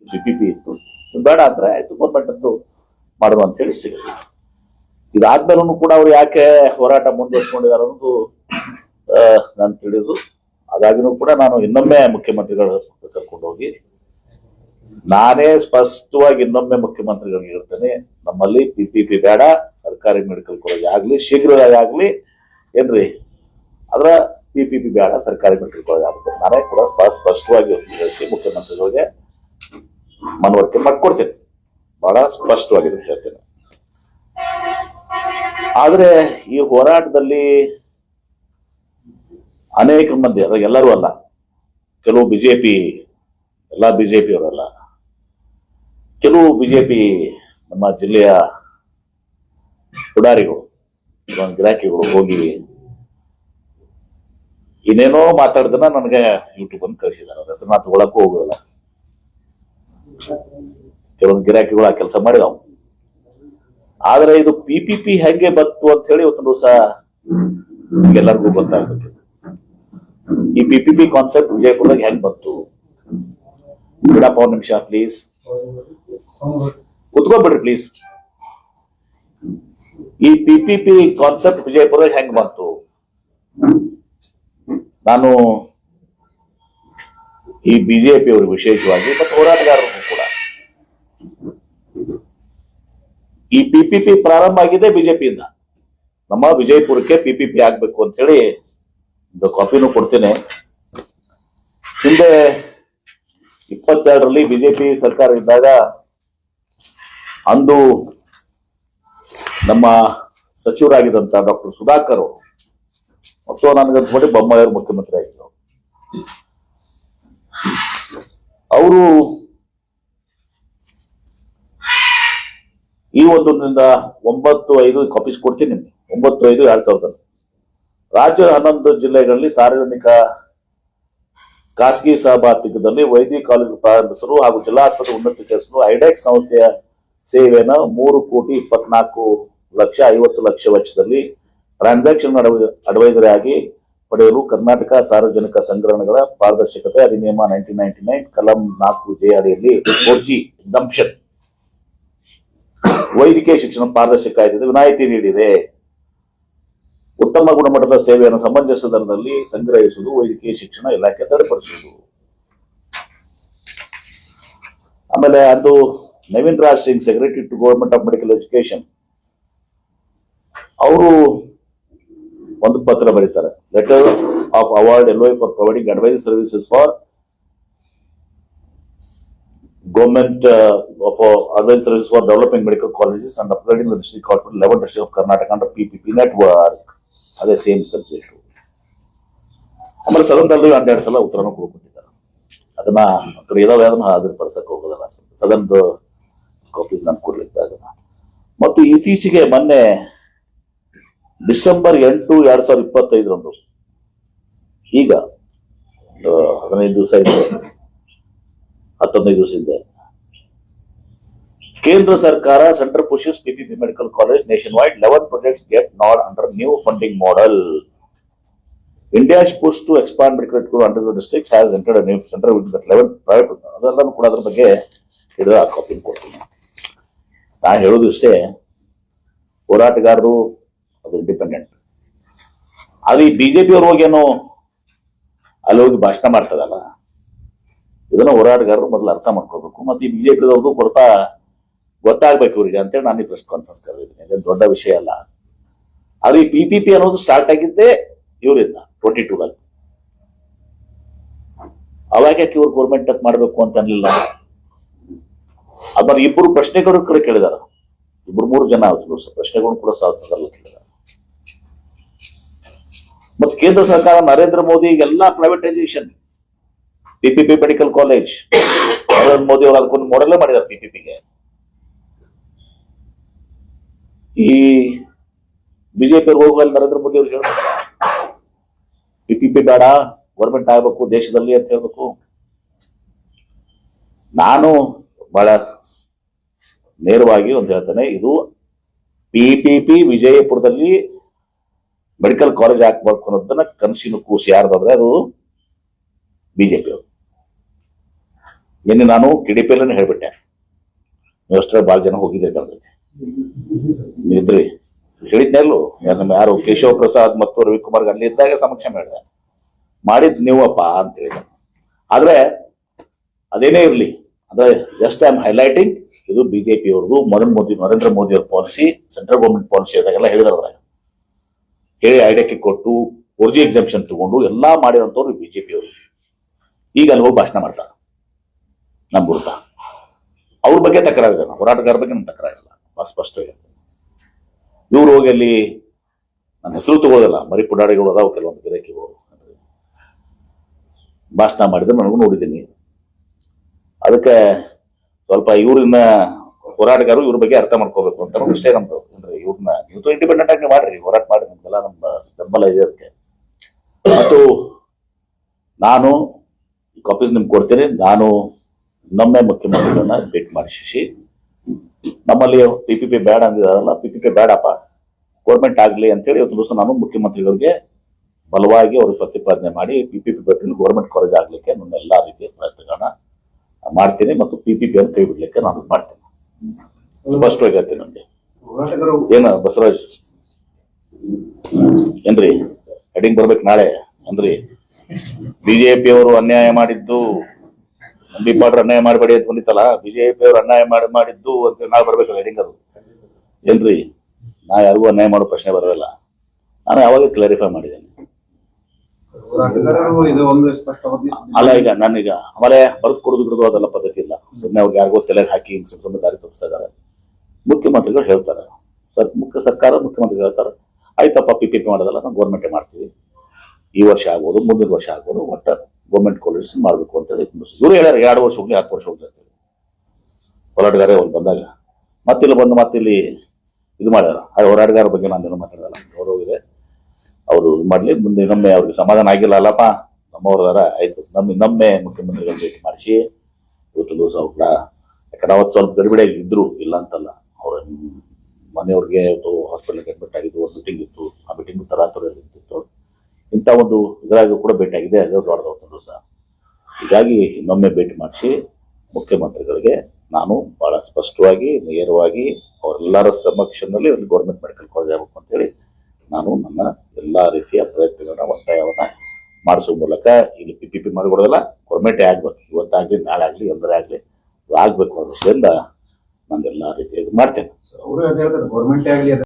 CPP ಇತ್ತು, ಬೇಡ ಅಂದ್ರೆ ಆಯ್ತು ಗೌರ್ಮೆಂಟ್ ಅಂತೂ ಮಾಡುವ ಅಂತ ಹೇಳಿ ಸಿಗುತ್ತೆ. ಇದಾದ್ಮೇಲೂ ಕೂಡ ಅವ್ರು ಯಾಕೆ ಹೋರಾಟ ಮುಂದುವರಿಸಿಕೊಂಡಿದ್ದಾರೆ ಅನ್ನೋದು ನಾನು ತಿಳಿದು, ಹಾಗಾಗಿನೂ ಕೂಡ ನಾನು ಇನ್ನೊಮ್ಮೆ ಮುಖ್ಯಮಂತ್ರಿಗಳ ಕರ್ಕೊಂಡು ಹೋಗಿ ನಾನೇ ಸ್ಪಷ್ಟವಾಗಿ ಇನ್ನೊಮ್ಮೆ ಮುಖ್ಯಮಂತ್ರಿಗಳಿಗೆ ಹೇಳ್ತೇನೆ, ನಮ್ಮಲ್ಲಿ PPP ಬೇಡ, ಸರ್ಕಾರಿ ಮೆಡಿಕಲ್ ಕಾಲೇಜ್ ಆಗ್ಲಿ ಶೀಘ್ರವಾಗಿ ಆಗ್ಲಿ ಏನ್ರಿ, ಅದ್ರ PPP ಬೇಡ, ಸರ್ಕಾರಿ ಮೆಡಿಕಲ್ ಕಾಲೇಜ್ ಆಗುತ್ತೆ. ನಾನೇ ಕೂಡ ಸ್ಪಷ್ಟವಾಗಿ ತಿಳಿಸಿ ಮುಖ್ಯಮಂತ್ರಿಗಳಿಗೆ ಮನವರಿಕೆ ಮಾಡ್ಕೊಡ್ತೇನೆ, ಬಹಳ ಸ್ಪಷ್ಟವಾಗಿ ಹೇಳ್ತೇನೆ. ಆದ್ರೆ ಈ ಹೋರಾಟದಲ್ಲಿ ಅನೇಕ ಮಂದಿ, ಎಲ್ಲರೂ ಅಲ್ಲ, ಕೆಲವು ಬಿಜೆಪಿ, ಎಲ್ಲ ಬಿಜೆಪಿ ಅವರಲ್ಲ, ಕೆಲವು ಬಿಜೆಪಿ ನಮ್ಮ ಜಿಲ್ಲೆಯ ಪುಡಾರಿಗಳು, ಗಿರಾಕಿಗಳು ಹೋಗಿ ಇನ್ನೇನೋ ಮಾತಾಡ್ದನ್ನ ನನಗೆ ಯೂಟ್ಯೂಬ್ ಅನ್ನು ಕಳಿಸಿದ್ದಾರೆ. ಹೆಸರು ನಾ ತಗೊಳಕ್ಕೂ ಹೋಗೋದಿಲ್ಲ. ಕೆಲವೊಂದು ಗಿರಾಕಿಗಳು ಆ ಕೆಲಸ ಮಾಡಿದವು. ಆದ್ರೆ ಇದು PPP ಹೆಂಗೆ ಬಂತು ಅಂತ ಹೇಳಿ ಇವತ್ತೊಂದು ದಿವಸ ಎಲ್ಲರಿಗೂ ಗೊತ್ತಾಗ್ಬೇಕು. ಈ PPP ಕಾನ್ಸೆಪ್ಟ್ ವಿಜಯಪುರದಾಗ ಹೆಂಗ್ ಬಂತು? ಬಿಡಪ್ಪ ಒಂದು ನಿಮಿಷ ಪ್ಲೀಸ್, ಕುತ್ಕೊಂಡ್ಬಿಡ್ರಿ ಪ್ಲೀಸ್. ಈ PPP ಕಾನ್ಸೆಪ್ಟ್ ವಿಜಯಪುರದಾಗ ಹೆಂಗ್ ಬಂತು? ನಾನು ಈ ಬಿಜೆಪಿ ಅವರು ವಿಶೇಷವಾಗಿ ಮತ್ತು ಹೋರಾಟಗಾರರು ಕೂಡ, ಈ PPP ಪ್ರಾರಂಭ ಆಗಿದೆ ಬಿಜೆಪಿಯಿಂದ. ನಮ್ಮ ವಿಜಯಪುರಕ್ಕೆ PPP ಆಗ್ಬೇಕು ಅಂತ ಹೇಳಿ ಒಂದು ಕಾಪಿನೂ ಕೊಡ್ತೇನೆ. ಹಿಂದೆ 22ರಲ್ಲಿ ಬಿಜೆಪಿ ಸರ್ಕಾರ ಇದ್ದಾಗ ಅಂದು ನಮ್ಮ ಸಚಿವರಾಗಿದ್ದಂತ ಡಾಕ್ಟರ್ ಸುಧಾಕರ್ ಮತ್ತು ನನಗನ್ಸ್ಬಿಟ್ಟು ಬೊಮ್ಮಾಯಿಯವರು ಮುಖ್ಯಮಂತ್ರಿ ಆಗಿದ್ರು. ಅವರು ಈ ಒಂದರಿಂದ 9/5 ಕಾಪೀಸ್ ಕೊಡ್ತೀನಿ ನಿಮ್ಗೆ. 9/5/2000 ರಾಜ್ಯದ 11 ಜಿಲ್ಲೆಗಳಲ್ಲಿ ಸಾರ್ವಜನಿಕ ಖಾಸಗಿ ಸಹಭಾಗಿತ್ವದಲ್ಲಿ ವೈದ್ಯಕೀಯ ಕಾಲೇಜು ಪ್ರಾರಂಭಿಸಲು ಹಾಗೂ ಜಿಲ್ಲಾ ಆಸ್ಪತ್ರೆ ಉನ್ನತೀಕರಿಸಲು ಐಡೆಕ್ಸ್ ಸಂಸ್ಥೆಯ ಸೇವೆಯನ್ನು 3,24,50,00,000 ವೆಚ್ಚದಲ್ಲಿ ಟ್ರಾನ್ಸಾಕ್ಷನ್ ಅಡ್ವೈಸರಿ ಆಗಿ ಪಡೆಯಲು ಕರ್ನಾಟಕ ಸಾರ್ವಜನಿಕ ಸಂಗ್ರಹಣೆಗಳ ಪಾರದರ್ಶಕತೆ ಅಧಿನಿಯಮ 1999 ಕಲಂ 4J ಅಡಿಯಲ್ಲಿ 4G ಎಕ್ಸಂಪ್ಷನ್ ವೈದ್ಯಕೀಯ ಶಿಕ್ಷಣ ಪಾರದರ್ಶಕ ಕಾಯ್ದೆ ವಿನಾಯಿತಿ ನೀಡಿದೆ. ಉತ್ತಮ ಗುಣಮಟ್ಟದ ಸೇವೆಯನ್ನು ಸಮಂಜಸ ದರದಲ್ಲಿ ಸಂಗ್ರಹಿಸುವುದು ವೈದ್ಯಕೀಯ ಶಿಕ್ಷಣ ಇಲಾಖೆ ತಡೆಪಡಿಸುವುದು. ಆಮೇಲೆ ಅದು Naveen Raj Singh, secretary to government of medical education, ಅವರು ಒಂದು ಪತ್ರ ಬರೀತಾರೆ. Letter of award LOI for providing advice services for government of advice services for developing medical colleges and upgrading the district hospital 11 district of Karnataka under PPP network. ಅದೇ same subject. ಆಮೇಲೆ ಸದನದಲ್ಲಿ 12 ಸಲ ಉತ್ತರನ ಕೊಟ್ಟಿದ್ದಾರೆ. ಅದನ್ನ ಕಡೆ ಇದಾವೆ, ಅದನ್ನ ಹಾಜರುಪಡಿಸಕ್ಕೆ ಹೋಗೋದಲ್ಲ, ಸದನದ ಕಾಪಿ ನಾನು ಕೊಡ್ಲಿಕ್ಕೆ ಅದನ್ನ. ಮತ್ತು ಇತ್ತೀಚೆಗೆ ಮೊನ್ನೆ ಡಿಸೆಂಬರ್ 8, 2025 ಈಗ 15 ದಿವಸ ಇದೆ, 15 ದಿವಸ ಇದೆ, ಕೇಂದ್ರ ಸರ್ಕಾರ centre pushes PPP medical college nation wide 11 projects get nod under new funding model. India's push to expand medical school under the districts has entered a new center with the 11 private. ಅದೆಲ್ಲನೂ ಕೂಡ ಅದ್ರ ಬಗ್ಗೆ ಹಿಡಿದು ಆ copy ಕೊಡ್ತೀನಿ. ನಾನು ಹೇಳೋದು ಇಷ್ಟೇ, ಹೋರಾಟಗಾರರು ಅದು ಇಂಡಿಪೆಂಡೆಂಟ್. ಅದು ಈ ಬಿಜೆಪಿ ಅವ್ರು ಹೋಗೇನು ಅಲ್ಲಿ ಹೋಗಿ ಭಾಷಣ ಮಾಡ್ತದಲ್ಲ, ಇದನ್ನ ಹೋರಾಟಗಾರರು ಮೊದಲು ಅರ್ಥ ಮಾಡ್ಕೋಬೇಕು. ಮತ್ತೆ ಈ ಬಿಜೆಪಿದವ್ರದ್ದು ಕೊಡ್ತಾ ಗೊತ್ತಾಗ್ಬೇಕು ಇವ್ರಿಗೆ ಅಂತೇಳಿ ನಾನು ಈ ಪ್ರೆಸ್ ಕಾನ್ಫರೆನ್ಸ್ ಕರೆದಿದ್ದೀನಿ. ಇದೇನು ದೊಡ್ಡ ವಿಷಯ ಅಲ್ಲ. ಆದ್ರೆ ಈ PPP ಅನ್ನೋದು ಸ್ಟಾರ್ಟ್ ಆಗಿದ್ದೇ ಇವರಿಂದ 22ರಲ್ಲಿ. ಅವಾಗ ಯಾಕೆ ಇವ್ರು ಗೌರ್ಮೆಂಟ್ ಮಾಡ್ಬೇಕು ಅಂತ ಅನ್ಲಿಲ್ಲ? ಅದ್ರ ಇಬ್ಬರು ಪ್ರಶ್ನೆಗಳು ಕೂಡ ಕೇಳಿದಾರ, 2-3 ಜನ ಪ್ರಶ್ನೆಗಳು ಕೂಡ ಸಾಧಿಸೋದಲ್ಲ ಕೇಳಿದಾರೆ. ಮತ್ತೆ ಕೇಂದ್ರ ಸರ್ಕಾರ ನರೇಂದ್ರ ಮೋದಿ ಎಲ್ಲ privatisation PPP medical college, Narendra Modi ಅವರು ಅದಕ್ಕೊಂದು ಮಾಡೆಲ್ಲೇ ಮಾಡಿದ್ದಾರೆ PPPಗೆ. ಈ ಬಿಜೆಪಿ ಹೋಗುವಲ್ಲಿ ನರೇಂದ್ರ ಮೋದಿ ಅವ್ರಿಗೆ ಹೇಳ್ತಾರೆ PPP ಬೇಡ, ಗೌರ್ಮೆಂಟ್ ಆಗ್ಬೇಕು ದೇಶದಲ್ಲಿ ಅಂತ ಹೇಳ್ಬೇಕು. ನಾನು ಬಹಳ ನೇರವಾಗಿ ಒಂದು ಹೇಳ್ತೇನೆ, ಇದು PPP ವಿಜಯಪುರದಲ್ಲಿ ಮೆಡಿಕಲ್ ಕಾಲೇಜ್ ಹಾಕ್ಬೇಕು ಅನ್ನೋದನ್ನ ಕನಸಿನ ಕೂಸು ಯಾರ್ದಾದ್ರೆ ಅದು ಬಿಜೆಪಿ ಅವರು. ನಿನ್ನೆ ನಾನು ಕಿಡಿಪಿಯಲ್ಲೇ ಹೇಳ್ಬಿಟ್ಟೆ, ನೀವು ಅಷ್ಟೇ ಭಾಳ ಜನ ಹೋಗಿದ್ದೆ ಕಳ್ದೈತಿ ಇದ್ರಿ ಹೇಳಿದ್ನೆಲ್ಲೂ ನಮ್ಮ ಯಾರು ಕೇಶವ ಪ್ರಸಾದ್ ಮತ್ತು ರವಿಕುಮಾರ್ ಅಲ್ಲಿ ಇದ್ದಾಗ ಸಮಕ್ಷ ಹೇಳಿದೆ ಮಾಡಿದ್ ನೀವಪ್ಪ ಅಂತ ಹೇಳಿದೆ. ಆದ್ರೆ ಅದೇನೇ ಇರಲಿ, ಅಂದ್ರೆ ಜಸ್ಟ್ ಐ ಆಮ್ ಹೈಲೈಟಿಂಗ್, ಇದು ಬಿಜೆಪಿ ಅವ್ರದ್ದು ನರೇಂದ್ರ ಮೋದಿ ಅವ್ರ ಪಾಲಿಸಿ, ಸೆಂಟ್ರಲ್ ಗೌರ್ಮೆಂಟ್ ಪಾಲಿಸಿ ಅದಾಗೆಲ್ಲ ಹೇಳಿದಾರೆ. ಹೇಳಿ ಐಡಿಯಾಕ್ಕೆ ಕೊಟ್ಟು 4G ಎಕ್ಸಾಮ್ಷನ್ ತಗೊಂಡು ಎಲ್ಲಾ ಮಾಡಿರೋಂಥವ್ರು ಬಿಜೆಪಿ ಅವರು. ಈಗ ಅಲ್ಲಿ ಹೋಗಿ ಭಾಷಣ ಮಾಡ್ತಾರೆ ನಮ್ಮ ವಿರುದ್ಧ. ಅವ್ರ ಬಗ್ಗೆ ತಕರಾರಿದೆ, ಹೋರಾಟಗಾರ ಬಗ್ಗೆ ನಮ್ಗೆ ತಕರಾರಿಲ್ಲ, ಸ್ಪಷ್ಟವಾಗಿ. ಇವ್ರು ಹೋಗಿ ಅಲ್ಲಿ ನನ್ನ ಹೆಸರು ತಗೋದಿಲ್ಲ, ಮರಿ ಪುಡಾರಿಗಳು ಅದಾವ ಕೆಲವೊಂದು ಗಿರಾಕಿಗಳು ಭಾಷಣ ಮಾಡಿದ್ರೆ ನನಗೂ ನೋಡಿದ್ದೀನಿ. ಅದಕ್ಕೆ ಸ್ವಲ್ಪ ಇವ್ರನ್ನ ಹೋರಾಟಗಾರರು ಇವ್ರ ಬಗ್ಗೆ ಅರ್ಥ ಮಾಡ್ಕೋಬೇಕು ಅಂತ ಅಷ್ಟೇ ನಮ್ದು. ಅಂದ್ರೆ ಇವ್ರನ್ನ ನೀವು ಇಂಡಿಪೆಂಡೆಂಟ್ ಆಗಿ ಮಾಡ್ರಿ, ಹೋರಾಟ ಮಾಡಿ, ನಮ್ಗೆಲ್ಲ ನಮ್ಮ ಬೆಂಬಲ ಇದೆ ಅದಕ್ಕೆ. ಮತ್ತು ನಾನು ಕಾಪೀಸ್ ನಿಮ್ಗೆ ಕೊಡ್ತೀನಿ. ನಾನು ನಮ್ಮೆ ಮುಖ್ಯಮಂತ್ರಿಗಳನ್ನ ಭೇಟಿ ಮಾಡಿಸಿ, ನಮ್ಮಲ್ಲಿ PPP ಬೇಡ ಅಂದಿದಾರಲ್ಲ, PPP ಬೇಡಪ್ಪ, ಗೌರ್ಮೆಂಟ್ ಆಗ್ಲಿ ಅಂತೇಳಿ ಇವತ್ತು ದಿವಸ ನಾನು ಮುಖ್ಯಮಂತ್ರಿಗಳಿಗೆ ಬಲವಾಗಿ ಅವ್ರಿಗೆ ಪ್ರತಿಪಾದನೆ ಮಾಡಿ PPP ಬಿಟ್ಟು ಗೌರ್ಮೆಂಟ್ ಕಾಲೇಜ್ ಆಗ್ಲಿಕ್ಕೆ ನನ್ನ ಎಲ್ಲಾ ರೀತಿಯ ಪ್ರಯತ್ನಗಳನ್ನ ಮಾಡ್ತೀನಿ ಮತ್ತು PPP ಅಂತ ಕೈ ಬಿಡ್ಲಿಕ್ಕೆ ನಾನು ಮಾಡ್ತೀನಿ. ಸ್ಪಷ್ಟವಾಗಿ ಹೇಳ್ತೀನಿ. ನಮ್ಗೆ ಏನ ಬಸವರಾಜ್ ಏನ್ರಿ ಹೆಡಿಂಗ್ ಬರ್ಬೇಕು ನಾಳೆ ಅಂದ್ರಿ, ಬಿಜೆಪಿ ಅವರು ಅನ್ಯಾಯ ಮಾಡಿದ್ದು, ನಂಬಿಪಾಡ್ರ ಅನ್ಯಾಯ ಮಾಡಬೇಡಿ ಅಂತ ಬಂದಿತ್ತಲ್ಲ, ಬಿಜೆಪಿ ಅವರು ಅನ್ಯಾಯ ಮಾಡಿದ್ದು ಅಂತ ನಾಳೆ ಬರ್ಬೇಕಲ್ಲ ಹೆಡಿಂಗ್. ಅದು ಏನ್ರಿ, ನಾ ಯಾರಿಗೂ ಅನ್ಯಾಯ ಮಾಡೋ ಪ್ರಶ್ನೆ ಬರೋಲ್ಲ. ನಾನು ಯಾವಾಗ ಕ್ಲಾರಿಫೈ ಮಾಡಿದ್ದೇನೆ. ಅಲ್ಲ, ಈಗ ನಾನೀಗ ಆಮೇಲೆ ಬರೆದು ಕೊಡುದು ಬಿಡುದು ಅದೆಲ್ಲ ಪದ್ಧತಿ ಇಲ್ಲ. ಸುಮ್ಮನೆ ಅವ್ರಿಗೆ ಯಾರಿಗೋ ತಲೆಗೆ ಹಾಕಿ ಸುಮ್ಮನೆ ದಾರಿ ತಪ್ಪಿಸ್ತಾ ಇದ್ದಾರೆ. ಮುಖ್ಯಮಂತ್ರಿಗಳು ಹೇಳ್ತಾರೆ, ಸರ್ಕಾರ ಮುಖ್ಯಮಂತ್ರಿಗಳು ಹೇಳ್ತಾರೆ, ಆಯ್ತಪ್ಪ PPP ಮಾಡೋದಲ್ಲ, ನಾವು ಗೌರ್ಮೆಂಟೇ ಮಾಡ್ತೀವಿ, ಈ ವರ್ಷ ಆಗ್ಬೋದು, ಮುಂದಿನ ವರ್ಷ ಆಗ್ಬೋದು, ಒಟ್ಟ ಗೌರ್ಮೆಂಟ್ ಕಾಲೇಜ್ ಮಾಡಬೇಕು ಅಂತೇಳಿ ಇವ್ರು ಹೇಳ್ಯಾರ. 2 ವರ್ಷ ಹೋಗ್ಲಿ 10 ವರ್ಷ ಹೋಗ್ಲಿ ಅಂತೇಳಿ ಹೋರಾಟಗಾರ ಅವ್ರು ಬಂದಾಗ ಮತ್ತಿಲ್ಲಿ ಬಂದು ಮತ್ತಿಲ್ಲಿ ಇದು ಮಾಡ್ಯಾರ. ಆ ಹೋರಾಟಗಾರ ಬಗ್ಗೆ ನಾನೇನು ಮಾತಾಡಲ್ಲ, ಗೌರವ ಇದೆ, ಅವರು ಮಾಡ್ಲಿ. ಮುಂದೆ ಇನ್ನೊಮ್ಮೆ ಅವ್ರಿಗೆ ಸಮಾಧಾನ ಆಗಿಲ್ಲ ಅಲ್ಲಪ್ಪ ನಮ್ಮವ್ರದಾರ, ಆಯ್ತು ಇನ್ನೊಮ್ಮೆ ಮುಖ್ಯಮಂತ್ರಿಗಳ ಭೇಟಿ ಮಾಡಿಸಿ ಇವತ್ತು ದಿವಸ ಅವ್ರ, ಯಾಕಂದ್ರೆ ಅವತ್ತು ಸ್ವಲ್ಪ ಗಡಿಬಿಡಿಯಾಗಿ ಇದ್ರು, ಇಲ್ಲ ಅಂತಲ್ಲ. ಅವ್ರ ಮನೆಯವ್ರಿಗೆ ಇವತ್ತು ಹಾಸ್ಪಿಟಲ್ಗೆ ಅಡ್ಮಿಟ್ ಆಗಿದ್ದು, ಒಂದು ಮೀಟಿಂಗ್ ಇತ್ತು, ಆ ಮೀಟಿಂಗ್ ತರಾತುರಿಯಲ್ಲಿ ಇತ್ತು. ಇಂಥ ಒಂದು ಇದರಾಗೂ ಕೂಡ ಭೇಟಿ ಆಗಿದೆ, ಅದು ದೊಡ್ಡದವತ್ತು ದಿವಸ. ಹೀಗಾಗಿ ಇನ್ನೊಮ್ಮೆ ಭೇಟಿ ಮಾಡಿಸಿ ಮುಖ್ಯಮಂತ್ರಿಗಳಿಗೆ ನಾನು ಬಹಳ ಸ್ಪಷ್ಟವಾಗಿ ನೇರವಾಗಿ ಅವರೆಲ್ಲರ ಸಮಕ್ಷಮದಲ್ಲಿ ಒಂದು ಗೌರ್ಮೆಂಟ್ ಮೆಡಿಕಲ್ ಕಾಲೇಜ್ ಆಗಬೇಕು ಅಂತೇಳಿ ನಾನು ನನ್ನ ಎಲ್ಲಾ ರೀತಿಯ ಪ್ರಯತ್ನಗಳನ್ನ ಒತ್ತಾಯವನ್ನ ಮಾಡಿಸುವ ಮೂಲಕ ಇಲ್ಲಿ PPP ಮಾಡಿಕೊಡೋದಲ್ಲ, ಗೌರ್ಮೆಂಟೇ ಆಗ್ಬೇಕು. ಇವತ್ತಾಗ್ಲಿ, ನಾಳೆ ಆಗ್ಲಿ, ಎಂದರೆ ಆಗ್ಲಿ ಆಗ್ಬೇಕು ಅನ್ನೋ ವಿಷಯದಿಂದ ನಾನು ಎಲ್ಲಾ ರೀತಿಯಾಗಿ ಮಾಡ್ತೇನೆ.